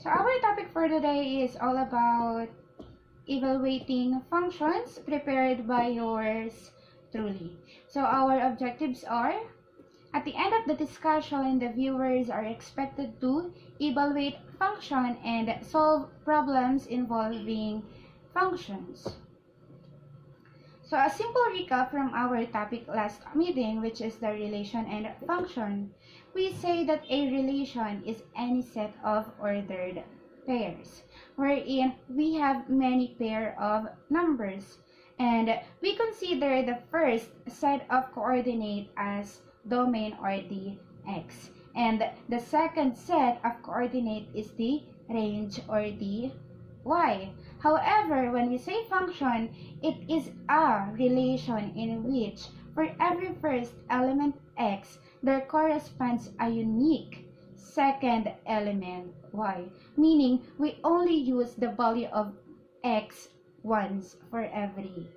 So our topic for today is all about evaluating functions prepared by yours truly. So our objectives are, at the end of the discussion, the viewers are expected to evaluate function and solve problems involving functions. So a simple recap from our topic last meeting, which is the relation and function. We say that a relation is any set of ordered pairs, wherein we have many pair of numbers, and we consider the first set of coordinate as domain or the x, and the second set of coordinate is the range or the y. However, when we say function, it is a relation in which for every first element x, there corresponds a unique second element y, meaning we only use the value of x once for every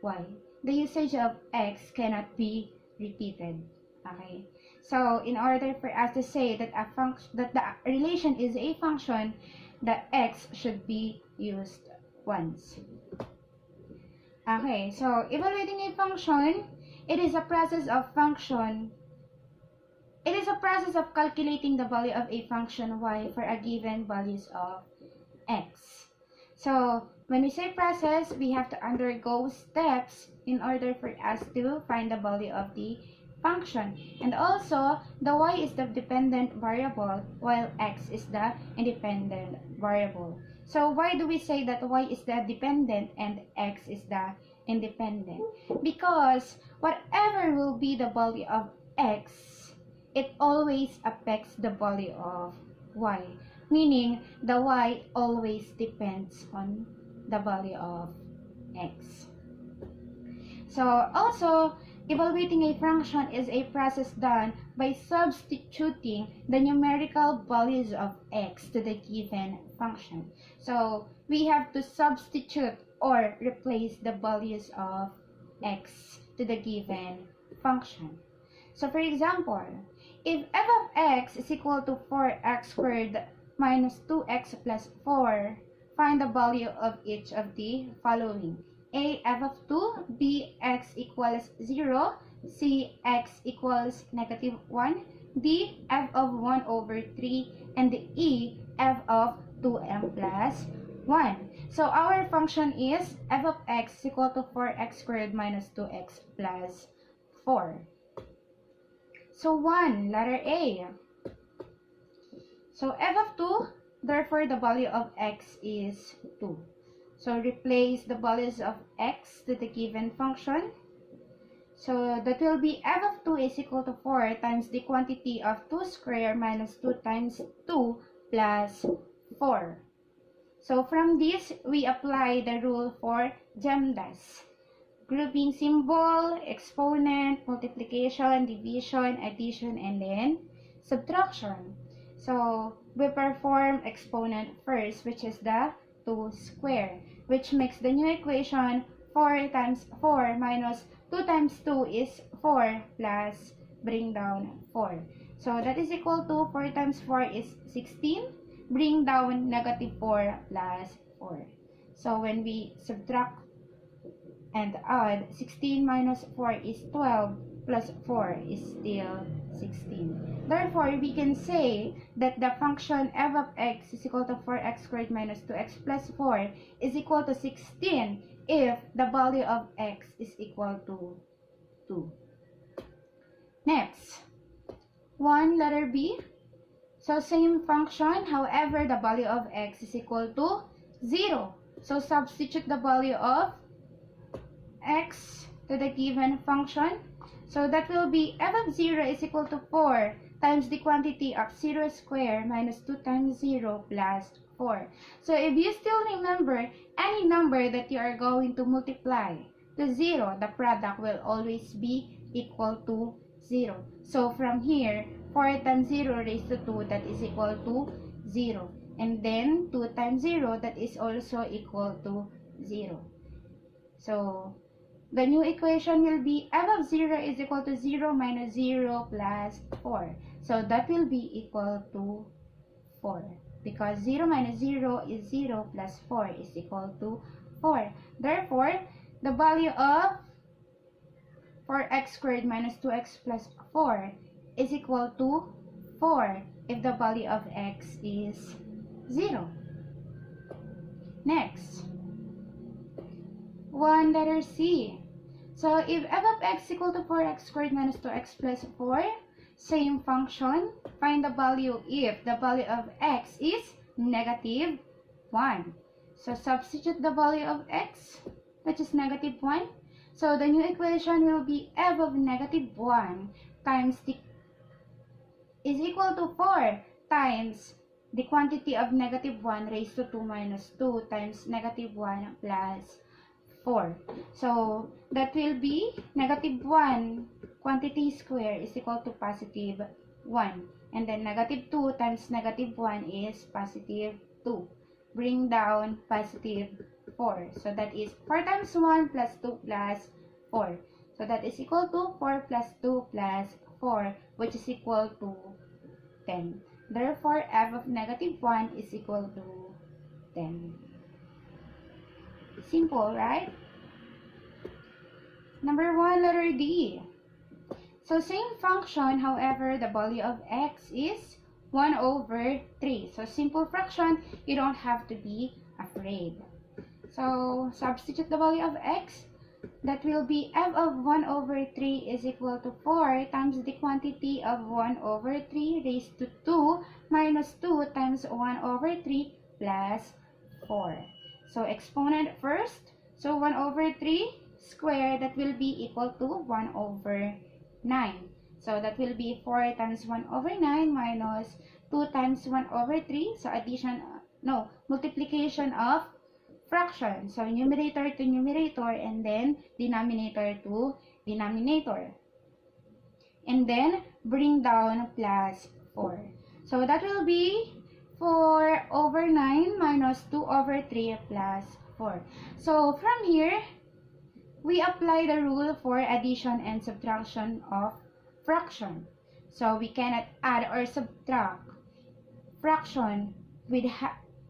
y. The usage of x cannot be repeated. Okay, so in order for us to say that the relation is a function, the x should be used once. Okay, so evaluating a function, it is a process of calculating the value of a function y for a given values of x. So when we say process, we have to undergo steps in order for us to find the value of the function. And also, the y is the dependent variable while x is the independent variable. So why do we say that y is the dependent and x is the independent? Because whatever will be the value of x, it always affects the value of y, meaning the y always depends on the value of x. So also, evaluating a function is a process done by substituting the numerical values of x to the given function. So we have to substitute or replace the values of x to the given function. So for example, if f of x is equal to 4x squared minus 2x plus 4, find the value of each of the following. A, f of 2, b, x equals 0, c, x equals negative 1, d, f of 1 over 3, and e, f of 2m plus 1. So our function is f of x is equal to 4x squared minus 2x plus 4. So 1, letter A. So f of 2, therefore the value of x is 2. So replace the values of x to the given function. So that will be f of 2 is equal to 4 times the quantity of 2 square minus 2 times 2 plus 4. So from this, we apply the rule for GEMDAS. Grouping symbol, exponent, multiplication, division, addition, and then subtraction. So we perform exponent first, which is the 2 square, which makes the new equation 4 times 4 minus 2 times 2 is 4 plus bring down 4. So that is equal to 4 times 4 is 16, bring down negative 4 plus 4. So when we subtract and add, 16 minus 4 is 12, plus 4 is still 16. Therefore, we can say that the function f of x is equal to 4x squared minus 2x plus 4 is equal to 16 if the value of x is equal to 2. Next, 1, letter B. So same function, however, the value of x is equal to 0. So substitute the value of x to the given function. So that will be f of 0 is equal to 4 times the quantity of 0 square minus 2 times 0 plus 4. So if you still remember, any number that you are going to multiply to 0, the product will always be equal to 0. So from here, 4 times 0 raised to 2, that is equal to 0. And then 2 times 0, that is also equal to 0. So the new equation will be f of 0 is equal to 0 minus 0 plus 4. So that will be equal to 4. because 0 minus 0 is 0 plus 4 is equal to 4. Therefore, the value of 4x squared minus 2x plus 4 is equal to 4 if the value of x is 0. Next, letter C. So if f of x is equal to 4x squared minus 2x plus 4, same function, find the value if the value of x is negative 1. So substitute the value of x, which is negative 1. So the new equation will be f of negative 1 times the is equal to 4 times the quantity of negative 1 raised to 2 minus 2 times negative 1 plus 4. So that will be negative 1 quantity square is equal to positive 1. And then negative 2 times negative 1 is positive 2. Bring down positive 4. So that is 4 times 1 plus 2 plus 4. So that is equal to 4 plus 2 plus 4, which is equal to 10. Therefore, f of negative 1 is equal to 10. Simple, right? Number 1, letter D. So same function, however, the value of x is 1 over 3. So simple fraction, you don't have to be afraid. So substitute the value of x. That will be f of 1 over 3 is equal to 4 times the quantity of 1 over 3 raised to 2 minus 2 times 1 over 3 plus 4. So exponent first. So 1 over 3 square, that will be equal to 1 over 9. So that will be 4 times 1 over 9 minus 2 times 1 over 3. So multiplication of fraction. So numerator to numerator and then denominator to denominator. And then bring down plus 4. So that will be 4 over 9 minus 2 over 3 plus 4. So from here, we apply the rule for addition and subtraction of fraction. So we cannot add or subtract fraction with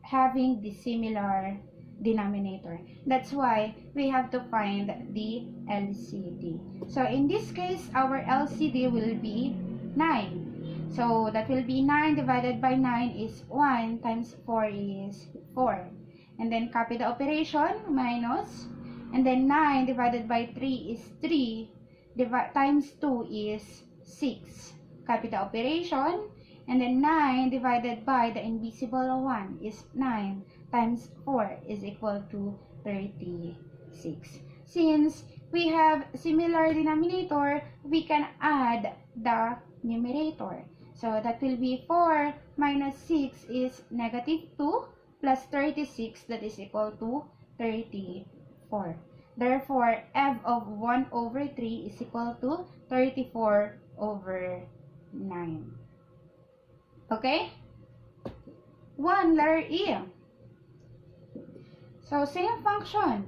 having the similar denominator. That's why we have to find the LCD. So in this case, our LCD will be 9. So that will be 9 divided by 9 is 1 times 4 is 4. And then copy the operation, minus. And then 9 divided by 3 is 3. Times 2 is 6. Copy the operation. And then 9 divided by the invisible 1 is 9. Times 4 is equal to 36. Since we have similar denominator, we can add the numerator. So that will be 4 minus 6 is negative 2 plus 36, that is equal to 34. Therefore, f of 1 over 3 is equal to 34 over 9. Okay? 1, letter E. So, same function.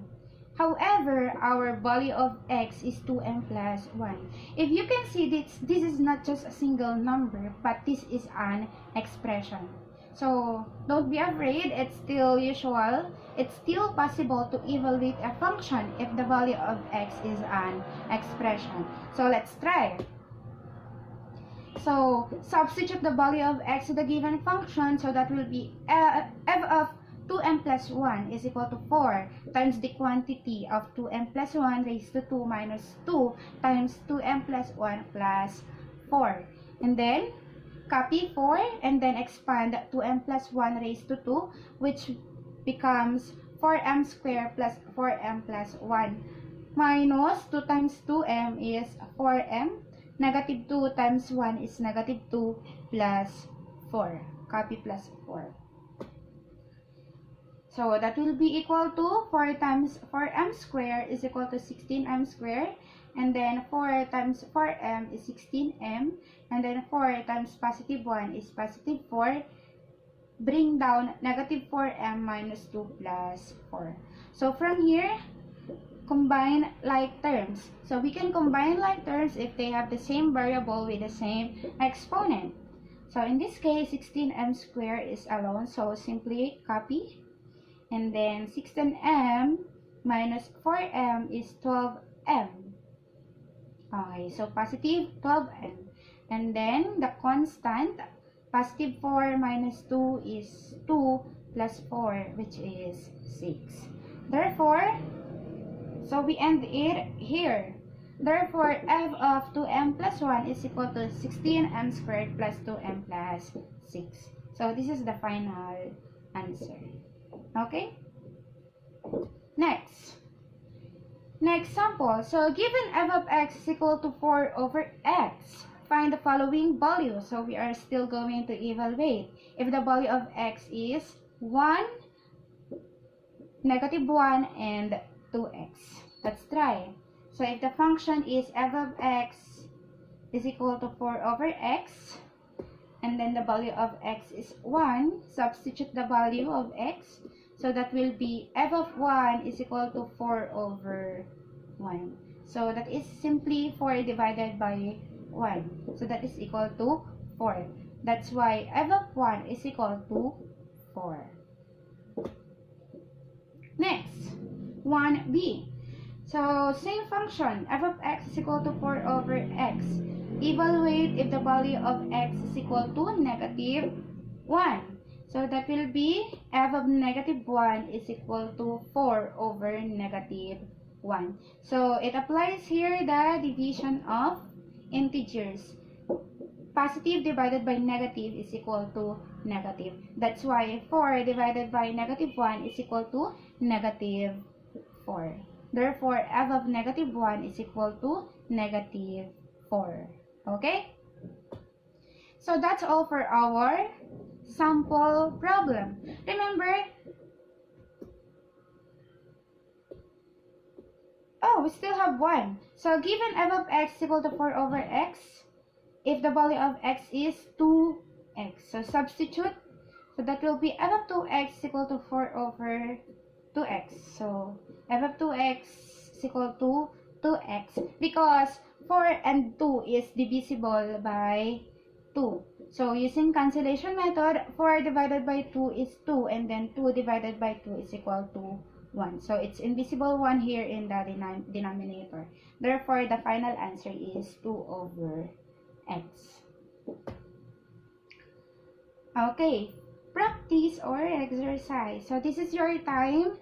However, our value of x is 2m plus 1. If you can see, this is not just a single number, but this is an expression. So, don't be afraid, it's still usual. It's still possible to evaluate a function if the value of x is an expression. So, let's try. So, substitute the value of x to the given function. So, that will be f of 2m plus 1 is equal to 4 times the quantity of 2m plus 1 raised to 2 minus 2 times 2m plus 1 plus 4. And then, copy 4 and then expand 2m plus 1 raised to 2, which becomes 4m squared plus 4m plus 1 minus 2 times 2m is 4m. Negative 2 times 1 is negative 2 plus 4. Copy plus 4. So that will be equal to 4 times 4m squared is equal to 16m squared. And then 4 times 4m is 16m. And then 4 times positive 1 is positive 4. Bring down negative 4m minus 2 plus 4. So from here, combine like terms. So we can combine like terms if they have the same variable with the same exponent. So in this case, 16m squared is alone. So simply copy. And then 16m minus 4m is 12m. Okay, so positive 12m. And then the constant, positive 4 minus 2 is 2 plus 4, which is 6. Therefore, so we end it here. Therefore, f of 2m plus 1 is equal to 16m squared plus 2m plus 6. So this is the final answer. Okay? Next sample. So given f of x is equal to 4 over x, find the following value. So we are still going to evaluate. If the value of x is 1, negative 1, and 2x. Let's try. So if the function is f of x is equal to 4 over x, and then the value of x is 1, substitute the value of x. So that will be f of 1 is equal to 4 over 1. So that is simply 4 divided by 1. So that is equal to 4. That's why f of 1 is equal to 4. Next, 1b. So same function, f of x is equal to 4 over x. Evaluate if the value of x is equal to negative 1. So that will be f of negative 1 is equal to 4 over negative 1. So it applies here the division of integers. Positive divided by negative is equal to negative. That's why 4 divided by negative 1 is equal to negative 4. Therefore, f of negative 1 is equal to negative 4. Okay? So that's all for our sample problem. Remember, we still have one. So given f of x is equal to 4 over x, if the value of x is 2x, so substitute. So that will be f of 2x is equal to 4 over 2x. So f of 2x is equal to 2x because 4 and 2 is divisible by 2. So using cancellation method, 4 divided by 2 is 2, and then 2 divided by 2 is equal to 1. So it's invisible 1 here in the denominator. Therefore, the final answer is 2 over x. Okay, practice or exercise. So this is your time.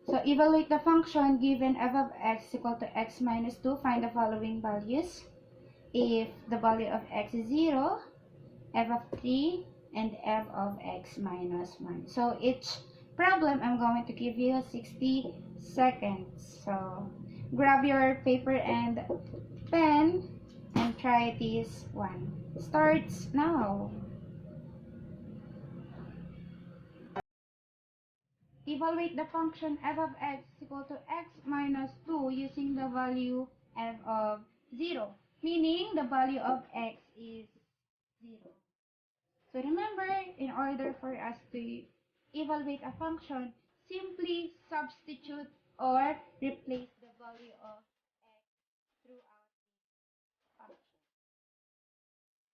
So evaluate the function given f of x is equal to x minus 2. Find the following values. If the value of x is 0, f of 3, and f of x minus 1. So each problem, I'm going to give you 60 seconds. So grab your paper and pen and try this one. Starts now. Evaluate the function f of x is equal to x minus 2 using the value f of 0, meaning the value of x is 0. So remember, in order for us to evaluate a function, simply substitute or replace the value of x throughout the function.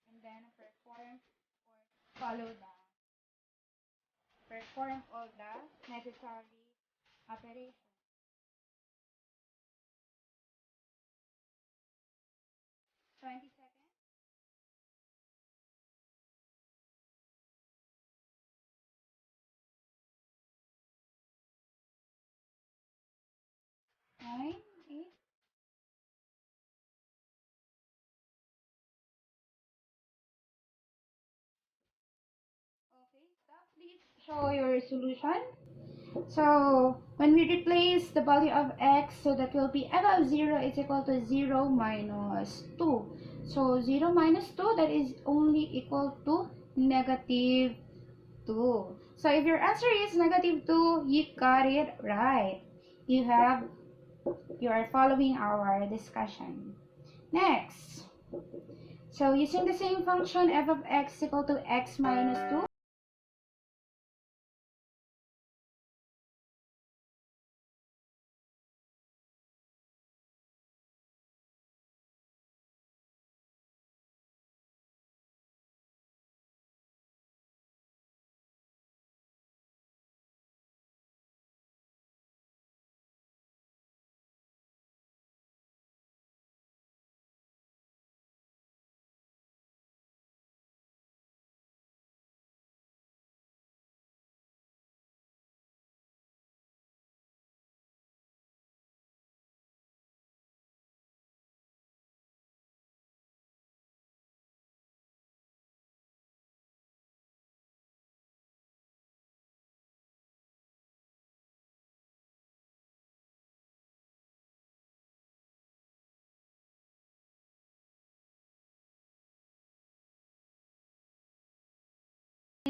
And then perform all the necessary operations. 20 seconds. 9, 8. Okay, stop. Please show your solution. So when we replace the value of x, so that will be f of 0 is equal to 0 minus 2. So 0 minus 2, that is only equal to negative 2. So if your answer is negative 2, you got it right. You are following our discussion. Next. So using the same function, f of x is equal to x minus 2.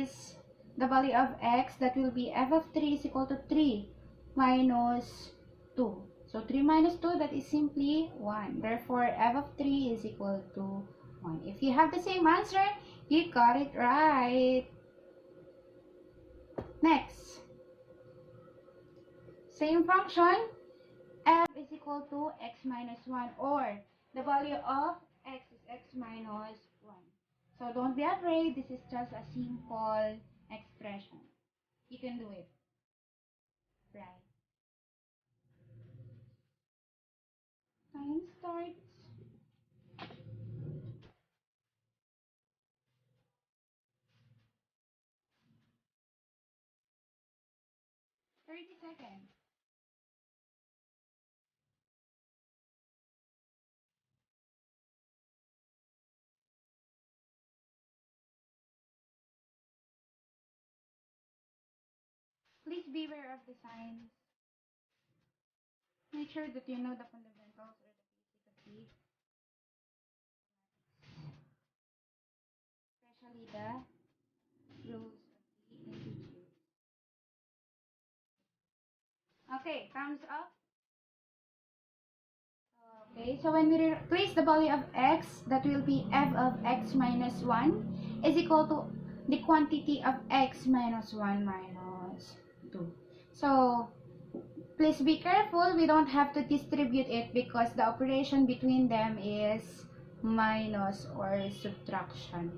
replace the value of x, that will be f of 3 is equal to 3 minus 2. So 3 minus 2, that is simply 1. Therefore, f of 3 is equal to 1. If you have the same answer, you got it right. Next, same function, f is equal to x minus 1, or the value of x is x minus 1. So don't be afraid, this is just a simple expression. You can do it. Right. Time starts. 30 seconds. Please beware of the signs. Make sure that you know the fundamentals or the basic of especially the rules of the integers. Okay, thumbs up. Okay, so when we replace the value of x, that will be f of x minus 1 is equal to the quantity of x minus 1 minus 2. So, please be careful, we don't have to distribute it because the operation between them is minus or subtraction.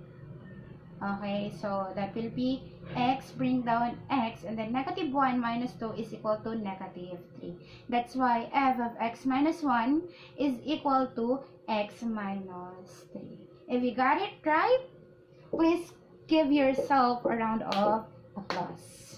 Okay, so that will be x, bring down x, and then negative 1 minus 2 is equal to negative 3. That's why f of x minus 1 is equal to x minus 3. If you got it right, please give yourself a round of applause.